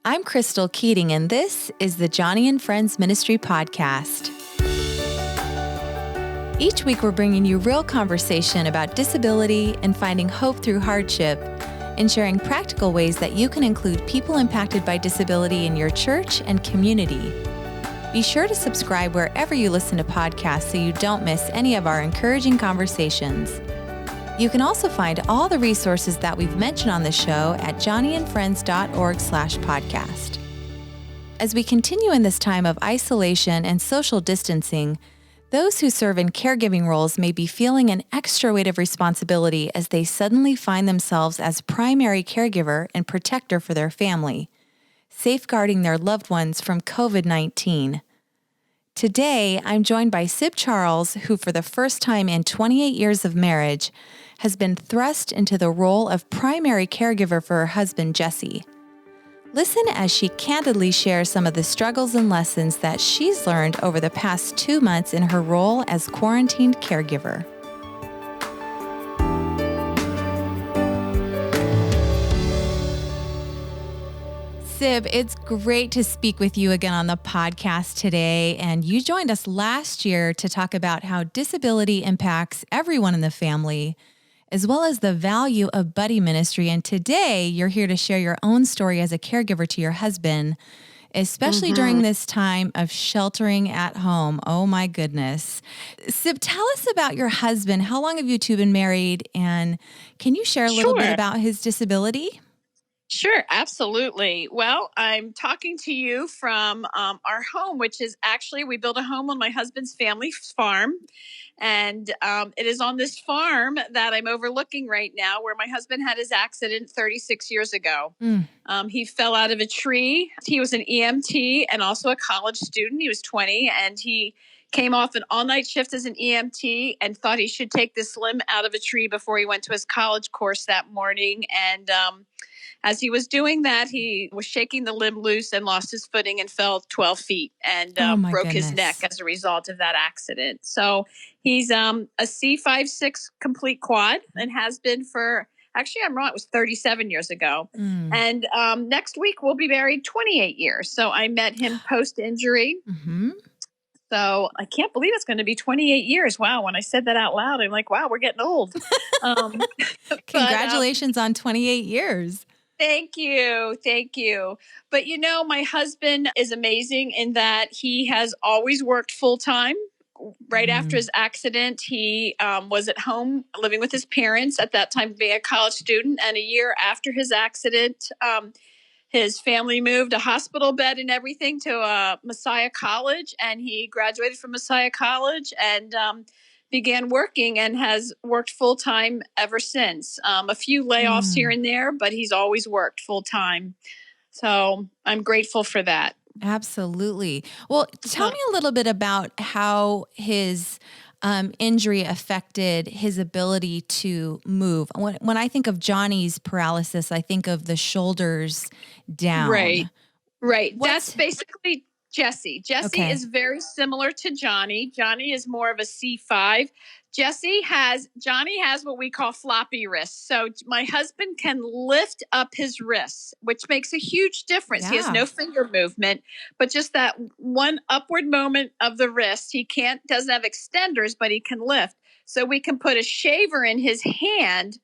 I'm Crystal Keating, and this is the Joni and Friends Ministry Podcast. Each week, we're bringing you real conversation about disability and finding hope through hardship, and sharing practical ways that you can include people impacted by disability in your church and community. Be sure to subscribe wherever you listen to podcasts so you don't miss any of our encouraging conversations. You can also find all the resources that we've mentioned on the show at joniandfriends.org/podcast. As we continue in this time of isolation and social distancing, those who serve in caregiving roles may be feeling an extra weight of responsibility as they suddenly find themselves as primary caregiver and protector for their family, safeguarding their loved ones from COVID-19. Today, I'm joined by Sib Charles, who for the first time in 28 years of marriage, has been thrust into the role of primary caregiver for her husband, Jessie. Listen as she candidly shares some of the struggles and lessons that she's learned over the past 2 months in her role as quarantined caregiver. Sib, it's great to speak with you again on the podcast today. And you joined us last year to talk about how disability impacts everyone in the family, as well as the value of buddy ministry. And today, you're here to share your own story as a caregiver to your husband, especially during this time of sheltering at home. Oh my goodness. Sib, tell us about your husband. How long have you two been married? And can you share a little bit about his disability? Sure, absolutely. Well, I'm talking to you from our home, which is actually, we built a home on my husband's family farm. And it is on this farm that I'm overlooking right now where my husband had his accident 36 years ago. He fell out of a tree. He was an EMT and also a college student. He was 20 and he came off an all-night shift as an EMT and thought he should take this limb out of a tree before he went to his college course that morning. And as he was doing that, he was shaking the limb loose and lost his footing and fell 12 feet and broke his neck as a result of that accident. So he's a C5-6 complete quad and has been for, actually, I'm wrong, it was 37 years ago. And next week, we'll be married 28 years. So I met him post-injury. So I can't believe it's going to be 28 years. Wow. When I said that out loud, I'm like, wow, we're getting old. Congratulations on 28 years. Thank you. Thank you. But you know, my husband is amazing in that he has always worked full time. Right after his accident, he was at home living with his parents at that time, being a college student. And a year after his accident, his family moved a hospital bed and everything to Messiah College. And he graduated from Messiah College and began working and has worked full-time ever since. A few layoffs here and there, but he's always worked full-time. So I'm grateful for that. Absolutely. Well, tell me a little bit about how his injury affected his ability to move. When I think of Johnny's paralysis, I think of the shoulders down. Right. That's basically Jessie. Jessie is very similar to Joni. Joni is more of a C5. Johnny has what we call floppy wrists. So my husband can lift up his wrists, which makes a huge difference. Yeah. He has no finger movement, but just that one upward moment of the wrist. He doesn't have extenders, but he can lift. So we can put a shaver in his hand.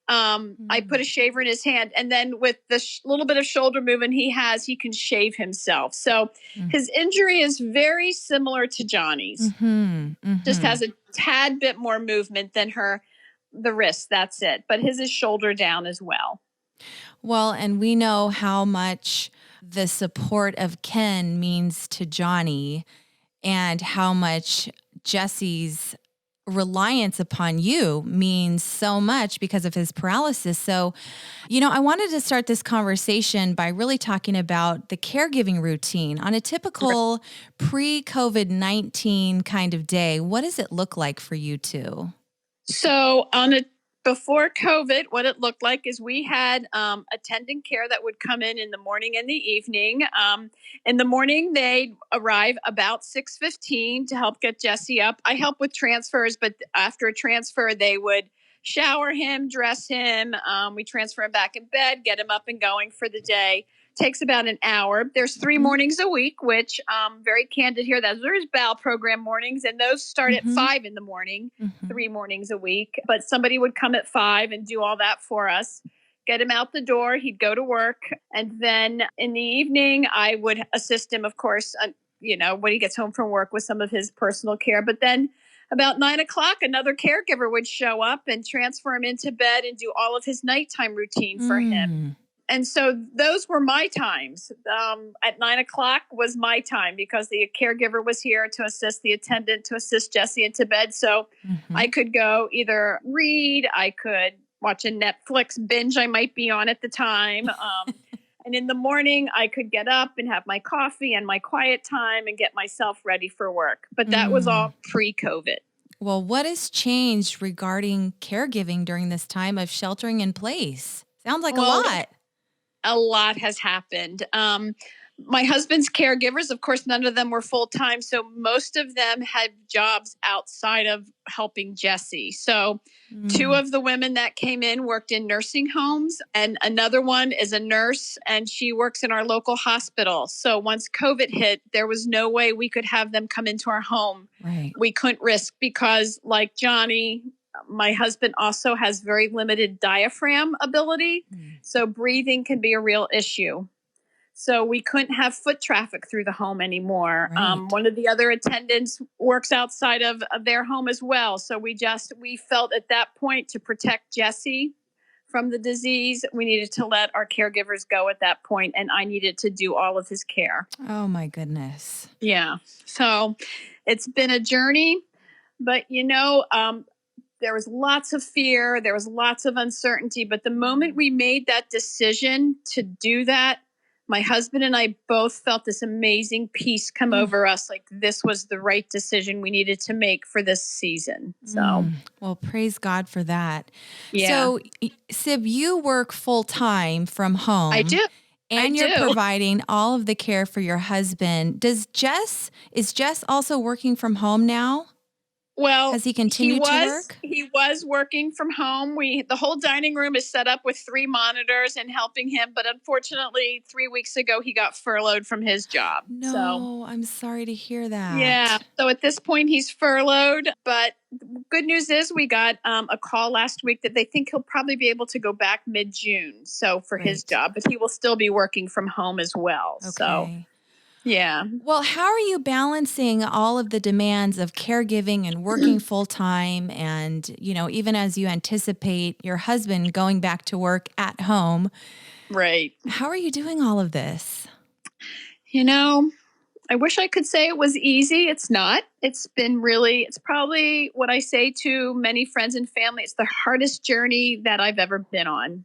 I put a shaver in his hand, and then with the little bit of shoulder movement he can shave himself. So his injury is very similar to Johnny's. Just has a tad bit more movement than the wrist. That's it. But his is shoulder down as well. Well, and we know how much the support of Ken means to Joni and how much Jessie's reliance upon you means so much because of his paralysis. So, I wanted to start this conversation by really talking about the caregiving routine on a typical pre-COVID-19 kind of day. What does it look like for you two? So before COVID, what it looked like is we had attendant care that would come in the morning and the evening. In the morning, they'd arrive about 6:15 to help get Jessie up. I help with transfers, but after a transfer, they would shower him, dress him. We transfer him back in bed, get him up and going for the day. takes about an hour. There's 3 mornings a week, which very candid here. There's bowel program mornings, and those start at 5 in the morning, 3 mornings a week. But somebody would come at 5 and do all that for us. Get him out the door. He'd go to work. And then in the evening, I would assist him, of course, when he gets home from work with some of his personal care. But then about 9 o'clock, another caregiver would show up and transfer him into bed and do all of his nighttime routine for him. And so those were my times. At 9 o'clock was my time because the caregiver was here to assist the attendant, to assist Jessie into bed. So I could go either read, I could watch a Netflix binge I might be on at the time. And in the morning, I could get up and have my coffee and my quiet time and get myself ready for work. But that was all pre-COVID. Well, what has changed regarding caregiving during this time of sheltering in place? Sounds like a lot. A lot has happened. My husband's caregivers, of course, none of them were full-time. So most of them had jobs outside of helping Jessie. So 2 of the women that came in worked in nursing homes, and another one is a nurse, and she works in our local hospital. So once COVID hit, there was no way we could have them come into our home. Right. We couldn't risk because, like Joni, my husband also has very limited diaphragm ability. So breathing can be a real issue. So we couldn't have foot traffic through the home anymore. Right. One of the other attendants works outside of their home as well. So we felt at that point, to protect Jessie from the disease, we needed to let our caregivers go at that point, and I needed to do all of his care. Oh my goodness. Yeah. So it's been a journey, but there was lots of fear. There was lots of uncertainty. But the moment we made that decision to do that, my husband and I both felt this amazing peace come over us. Like this was the right decision we needed to make for this season. So, well, praise God for that. Yeah. So, Sib, you work full time from home. I do. And you're providing all of the care for your husband. Is Jess also working from home now? Well, has he continued to work? He was working from home. The whole dining room is set up with 3 monitors and helping him. But unfortunately, 3 weeks ago, he got furloughed from his job. No, I'm sorry to hear that. Yeah. So at this point, he's furloughed. But good news is we got a call last week that they think he'll probably be able to go back mid-June. So for his job, but he will still be working from home as well. Okay. So. Yeah. Well, how are you balancing all of the demands of caregiving and working full time? And, even as you anticipate your husband going back to work at home. Right. How are you doing all of this? I wish I could say it was easy. It's not. It's probably what I say to many friends and family. It's the hardest journey that I've ever been on.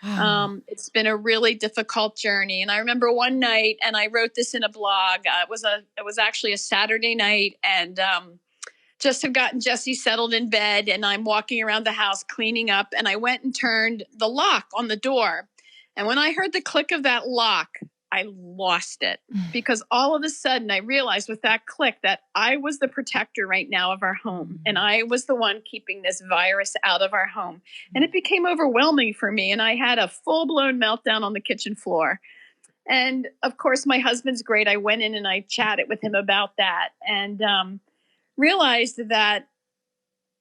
Wow. It's been a really difficult journey. And I remember one night, and I wrote this in a blog. It was actually a Saturday night, and just have gotten Jessie settled in bed, and I'm walking around the house cleaning up, and I went and turned the lock on the door. And when I heard the click of that lock, I lost it, because all of a sudden I realized with that click that I was the protector right now of our home, and I was the one keeping this virus out of our home. And it became overwhelming for me, and I had a full-blown meltdown on the kitchen floor. And of course, my husband's great. I went in and I chatted with him about that, and realized that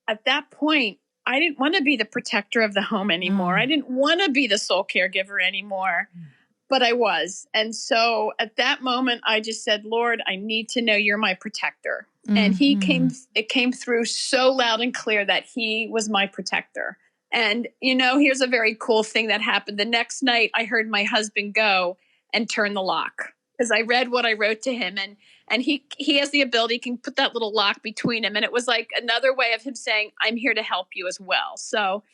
at that point, I didn't want to be the protector of the home anymore. I didn't want to be the sole caregiver anymore. But I was. And so at that moment, I just said, Lord, I need to know you're my protector. And it came through so loud and clear that he was my protector. And, here's a very cool thing that happened. The next night, I heard my husband go and turn the lock, because I read what I wrote to him. And he has the ability, can put that little lock between him. And it was like another way of him saying, I'm here to help you as well. So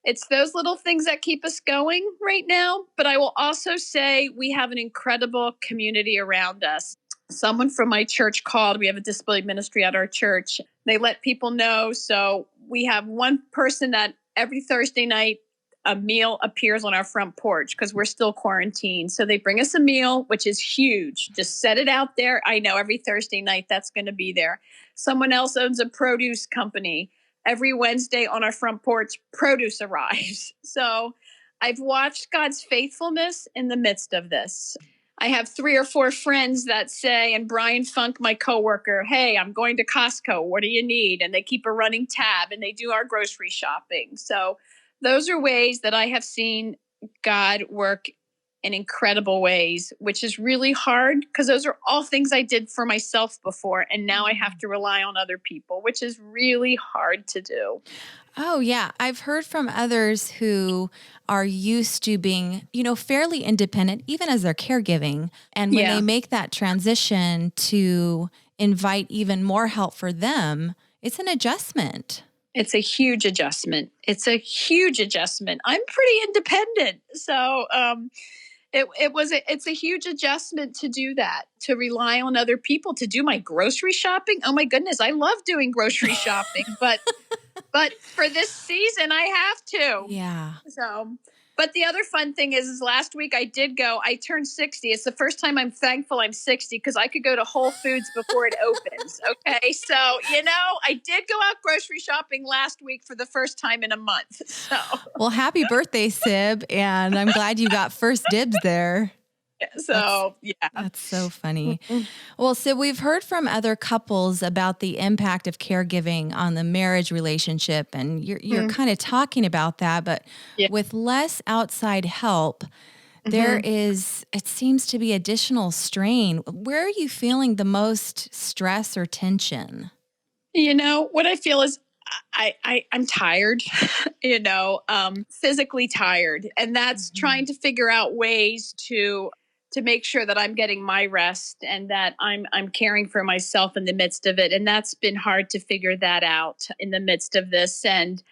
it's those little things that keep us going right now. But I will also say we have an incredible community around us. Someone from my church called. We have a disability ministry at our church. They let people know. So we have one person that every Thursday night, a meal appears on our front porch because we're still quarantined. So they bring us a meal, which is huge. Just set it out there. I know every Thursday night that's going to be there. Someone else owns a produce company. Every Wednesday on our front porch, produce arrives. So I've watched God's faithfulness in the midst of this. I have 3 or 4 friends that say, and Brian Funk, my coworker, hey, I'm going to Costco. What do you need? And they keep a running tab and they do our grocery shopping. So those are ways that I have seen God work in incredible ways, which is really hard because those are all things I did for myself before. And now I have to rely on other people, which is really hard to do. Oh, yeah. I've heard from others who are used to being, fairly independent, even as they're caregiving. And when they make that transition to invite even more help for them, it's an adjustment. It's a huge adjustment. It's a huge adjustment. I'm pretty independent. So, it's a huge adjustment to do that, to rely on other people to do my grocery shopping. Oh my goodness, I love doing grocery shopping, but for this season I have to. Yeah. So, but the other fun thing is last week I turned 60. It's the first time I'm thankful I'm 60 because I could go to Whole Foods before it opens. Okay. So, I did go out grocery shopping last week for the first time in a month. So, well, happy birthday, Sib. And I'm glad you got first dibs there. So, That's so funny. Well, Sib, we've heard from other couples about the impact of caregiving on the marriage relationship. And you're kind of talking about that, but with less outside help, there is, it seems to be additional strain. Where are you feeling the most stress or tension? What I feel is I'm tired, physically tired. And that's trying to figure out ways to make sure that I'm getting my rest and that I'm caring for myself in the midst of it. And that's been hard to figure that out in the midst of this. And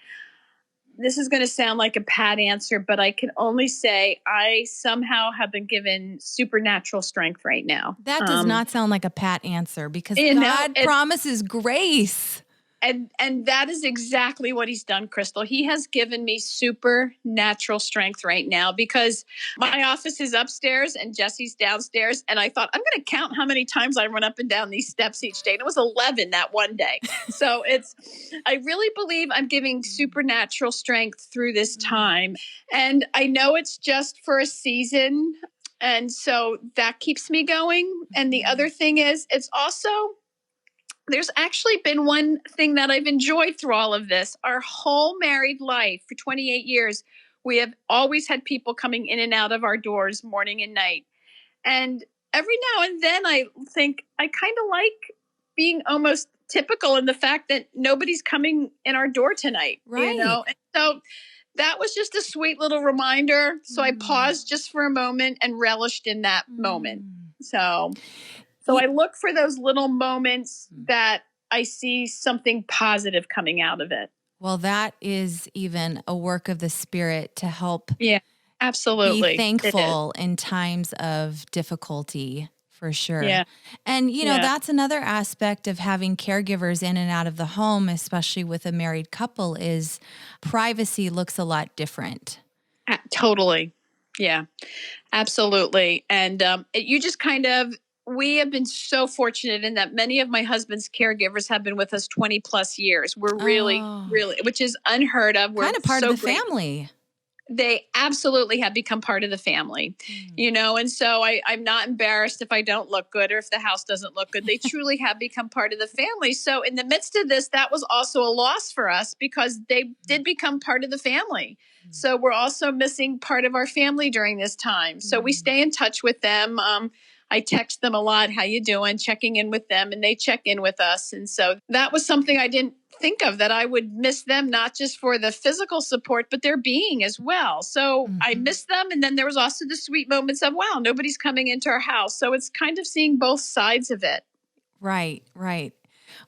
this is going to sound like a pat answer, but I can only say I somehow have been given supernatural strength right now. That does not sound like a pat answer because God promises grace. And that is exactly what he's done, Crystal. He has given me supernatural strength right now because my office is upstairs and Jessie's downstairs. And I thought, I'm going to count how many times I run up and down these steps each day. And it was 11 that one day. So I really believe I'm giving supernatural strength through this time. And I know it's just for a season. And so that keeps me going. And the other thing is, there's actually been one thing that I've enjoyed through all of this. Our whole married life for 28 years, we have always had people coming in and out of our doors morning and night. And every now and then I think I kind of like being almost typical in the fact that nobody's coming in our door tonight. Right. And so that was just a sweet little reminder. So I paused just for a moment and relished in that moment. So I look for those little moments that I see something positive coming out of it. Well, that is even a work of the Spirit to help absolutely be thankful in times of difficulty, for sure. Yeah. And, that's another aspect of having caregivers in and out of the home, especially with a married couple, is privacy looks a lot different. Totally. Yeah, absolutely. And you just we have been so fortunate in that many of my husband's caregivers have been with us 20 plus years. We're really, which is unheard of. We're kind of part of the family. They absolutely have become part of the family, and so I'm not embarrassed if I don't look good or if the house doesn't look good. They truly have become part of the family. So in the midst of this, that was also a loss for us because they did become part of the family. So we're also missing part of our family during this time. So we stay in touch with them. I text them a lot, how you doing, checking in with them, and they check in with us. And so that was something I didn't think of, that I would miss them, not just for the physical support, but their being as well. So I miss them. And then there was also the sweet moments of, wow, nobody's coming into our house. So it's kind of seeing both sides of it. Right.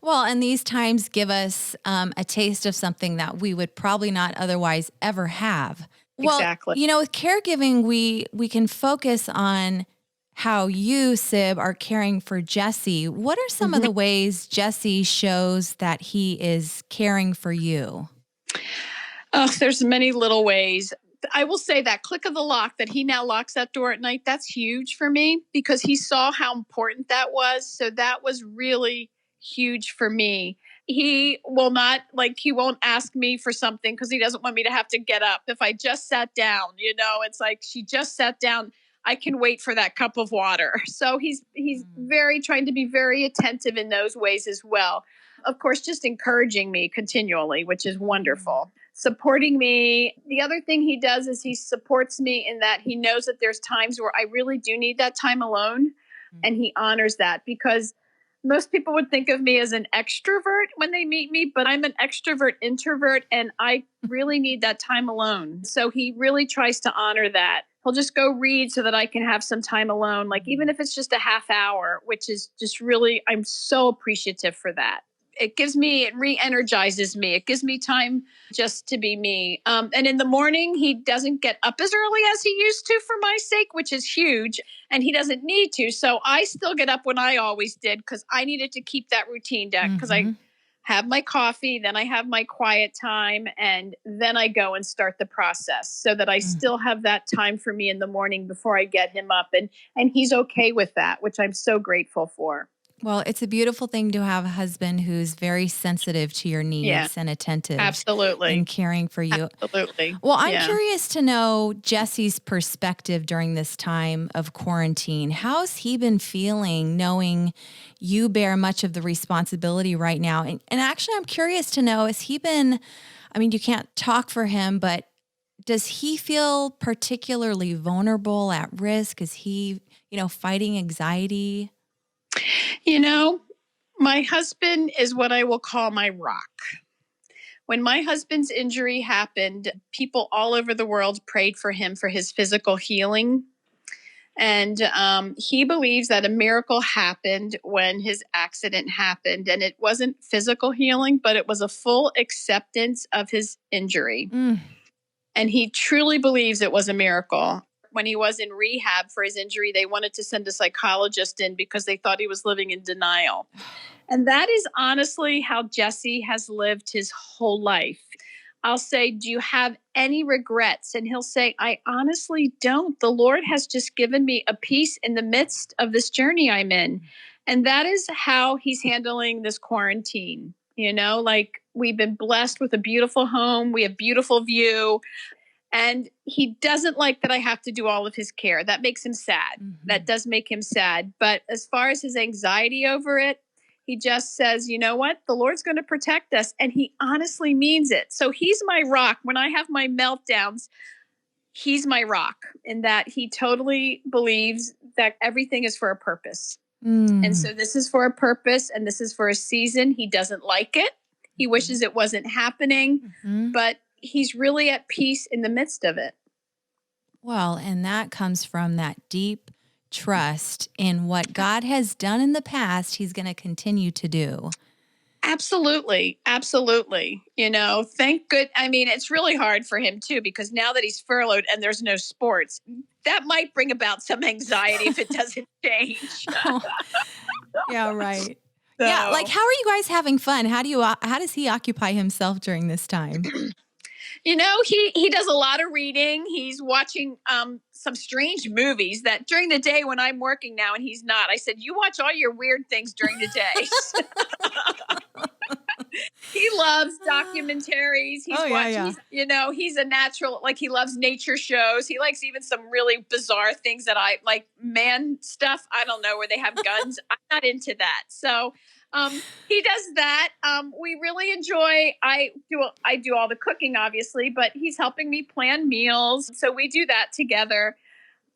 Well, and these times give us a taste of something that we would probably not otherwise ever have. Well, exactly. With caregiving, we can focus on how you, Sib, are caring for Jessie. What are some of the ways Jessie shows that he is caring for you? Oh, there's many little ways. I will say that click of the lock that he now locks that door at night, that's huge for me because he saw how important that was. So that was really huge for me. he will not, like, he won't ask me for something because he doesn't want me to have to get up. If I just sat down, it's like, she just sat down, I can wait for that cup of water. So he's very trying to be very attentive in those ways as well. Of course, just encouraging me continually, which is wonderful. Supporting me. The other thing he does is he supports me in that he knows that there's times where I really do need that time alone. And he honors that, because most people would think of me as an extrovert when they meet me, but I'm an extrovert introvert, and I really need that time alone. So he really tries to honor that. He'll just go read so that I can have some time alone, like even if it's just a half hour, which is just really, I'm so appreciative for that. It re-energizes me. It gives me time just to be me. And in the morning, he doesn't get up as early as he used to for my sake, which is huge. And he doesn't need to. So I still get up when I always did, because I needed to keep that routine down, because I have my coffee, then I have my quiet time, and then I go and start the process so that I still have that time for me in the morning before I get him up. And he's okay with that, which I'm so grateful for. Well, it's a beautiful thing to have a husband who's very sensitive to your needs and attentive. Absolutely. And caring for you. Absolutely. Well, I'm curious to know Jesse's perspective during this time of quarantine. How's he been feeling knowing you bear much of the responsibility right now? And actually, I'm curious to know, you can't talk for him, but does he feel particularly vulnerable, at risk? Is he, fighting anxiety? My husband is what I will call my rock. When my husband's injury happened, people all over the world prayed for him for his physical healing. And he believes that a miracle happened when his accident happened. And it wasn't physical healing, but it was a full acceptance of his injury. And he truly believes it was a miracle. When he was in rehab for his injury, they wanted to send a psychologist in because they thought he was living in denial. And that is honestly how Jesse has lived his whole life. I'll say, do you have any regrets? And he'll say, I honestly don't. The Lord has just given me a peace in the midst of this journey I'm in. And that is how he's handling this quarantine. We've been blessed with a beautiful home. We have beautiful view. And he doesn't like that I have to do all of his care. That makes him sad. That does make him sad. But as far as his anxiety over it, he just says, you know what? The Lord's going to protect us. And he honestly means it. So he's my rock. When I have my meltdowns, he's my rock, in that he totally believes that everything is for a purpose. And so this is for a purpose, and this is for a season. He doesn't like it. He wishes it wasn't happening, but he's really at peace in the midst of it. Well, and that comes from that deep trust in what God has done in the past, he's going to continue to do. Absolutely. Absolutely. Thank good. It's really hard for him too, because now that he's furloughed and there's no sports, that might bring about some anxiety if it doesn't change. Yeah, right. So, yeah. Like, how are you guys having fun? How does he occupy himself during this time? He does a lot of reading. He's watching some strange movies that during the day when I'm working now and he's not, I said, you watch all your weird things during the day. He loves documentaries. He's he's a natural, he loves nature shows. He likes even some really bizarre things that I like, man stuff. I don't know, where they have guns. I'm not into that. So he does that. We really enjoy, I do all the cooking, obviously, but he's helping me plan meals. So we do that together.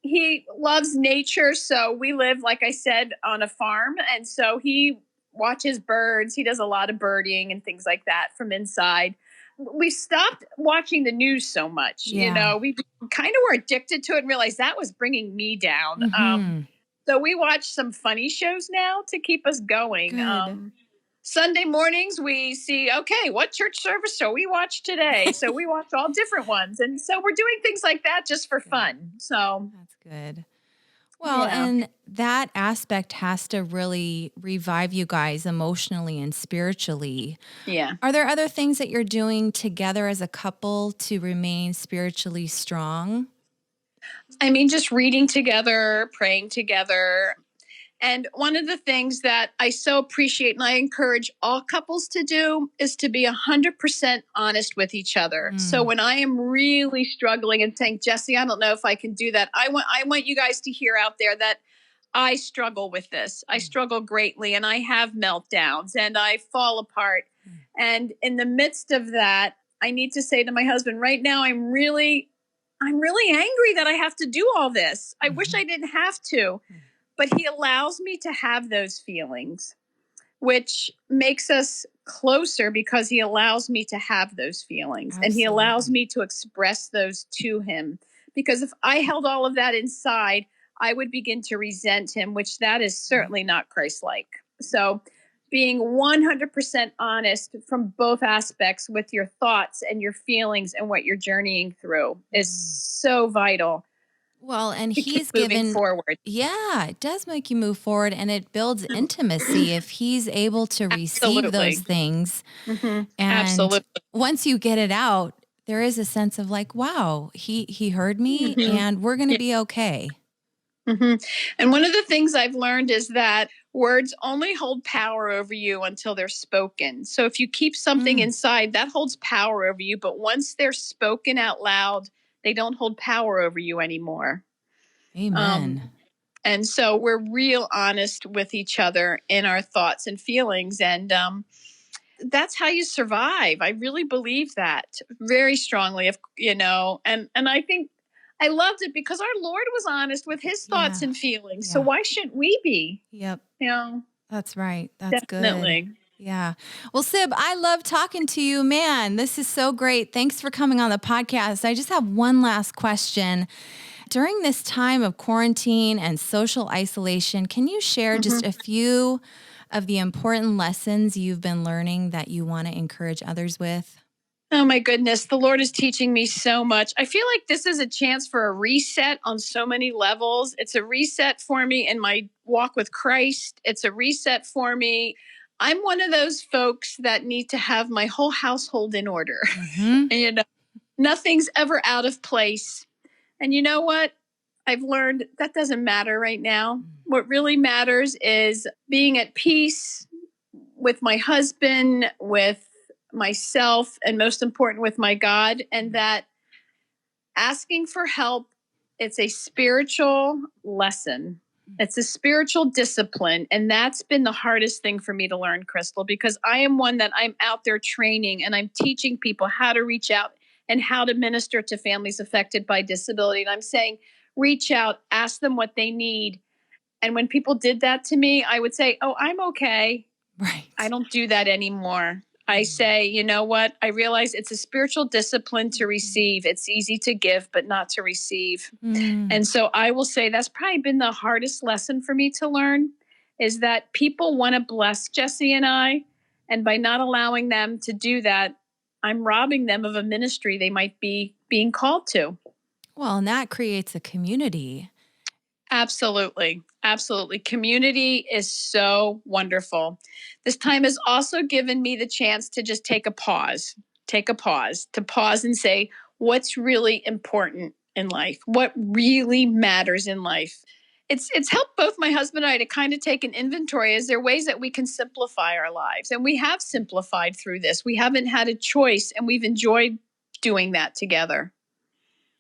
He loves nature. So we live, like I said, on a farm. And so he watches birds. He does a lot of birding and things like that from inside. We stopped watching the news so much. We kind of were addicted to it and realized that was bringing me down. So we watch some funny shows now to keep us going. Sunday mornings, we see, okay, what church service shall we watch today? So we watch all different ones. And so we're doing things like that just for fun. So that's good. Well, and that aspect has to really revive you guys emotionally and spiritually. Yeah. Are there other things that you're doing together as a couple to remain spiritually strong? Just reading together, praying together. And one of the things that I so appreciate and I encourage all couples to do is to be 100% honest with each other. So when I am really struggling and saying, Jessie, I don't know if I can do that. I want you guys to hear out there that I struggle with this. I struggle greatly and I have meltdowns and I fall apart. And in the midst of that, I need to say to my husband, right now, I'm really angry that I have to do all this. I wish I didn't have to. But he allows me to have those feelings, which makes us closer because he allows me to have those feelings. Absolutely. And he allows me to express those to him. Because if I held all of that inside, I would begin to resent him, which that is certainly not Christ-like. So being 100% honest from both aspects with your thoughts and your feelings and what you're journeying through is so vital. Well, and he's given forward. Yeah, it does make you move forward and it builds intimacy if he's able to receive those things. And Absolutely. once you get it out, there is a sense of like, wow, he heard me and we're going to be okay. And one of the things I've learned is that words only hold power over you until they're spoken. So if you keep something inside, that holds power over you. But once they're spoken out loud, they don't hold power over you anymore. Amen. And so we're real honest with each other in our thoughts and feelings. And that's how you survive. I really believe that very strongly, and I think I loved it because our Lord was honest with his thoughts and feelings. So why shouldn't we be? Yep. That's right. That's definitely. Good. Yeah. Well, Sib, I love talking to you, man. This is so great. Thanks for coming on the podcast. I just have one last question. During this time of quarantine and social isolation, can you share just a few of the important lessons you've been learning that you want to encourage others with? Oh my goodness, the Lord is teaching me so much. I feel like this is a chance for a reset on so many levels. It's a reset for me in my walk with Christ. It's a reset for me. I'm one of those folks that need to have my whole household in order. And, nothing's ever out of place. And you know what? I've learned that doesn't matter right now. What really matters is being at peace with my husband, with myself, and most important with my God, and that asking for help, it's a spiritual lesson. It's a spiritual discipline. And that's been the hardest thing for me to learn, Crystal, because I am one that I'm out there training and I'm teaching people how to reach out and how to minister to families affected by disability. And I'm saying, reach out, ask them what they need. And when people did that to me, I would say, oh, I'm okay. Right. I don't do that anymore. I say, you know what? I realize it's a spiritual discipline to receive. It's easy to give, but not to receive. And so I will say that's probably been the hardest lesson for me to learn is that people want to bless Jessie and I. And by not allowing them to do that, I'm robbing them of a ministry they might be being called to. Well, and that creates a community. Absolutely. Absolutely. Community is so wonderful. This time has also given me the chance to just take a pause and say, what's really important in life? What really matters in life? It's helped both my husband and I to kind of take an inventory. Is there ways that we can simplify our lives? And we have simplified through this. We haven't had a choice and we've enjoyed doing that together.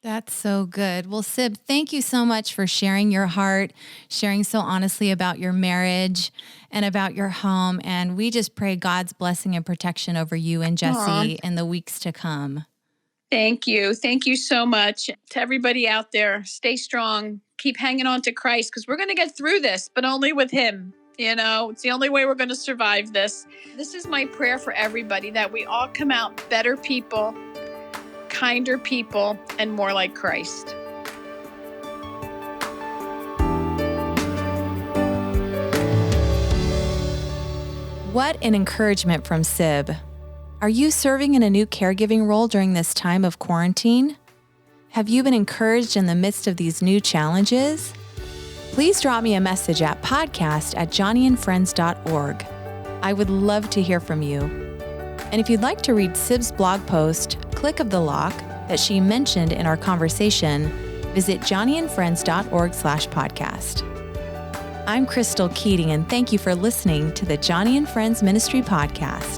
That's so good. Well, Sib, thank you so much for sharing your heart, sharing so honestly about your marriage and about your home. And we just pray God's blessing and protection over you and Jessie in the weeks to come. Thank you. Thank you so much. To everybody out there, stay strong. Keep hanging on to Christ because we're going to get through this, but only with him. It's the only way we're going to survive this. This is my prayer for everybody, that we all come out better people, kinder people, and more like Christ. What an encouragement from Sib. Are you serving in a new caregiving role during this time of quarantine? Have you been encouraged in the midst of these new challenges? Please drop me a message at podcast@joniandfriends.org. I would love to hear from you. And if you'd like to read Sib's blog post, Click of the Lock, that she mentioned in our conversation, visit joniandfriends.org/podcast. I'm Crystal Keating, and thank you for listening to the Joni and Friends Ministry Podcast.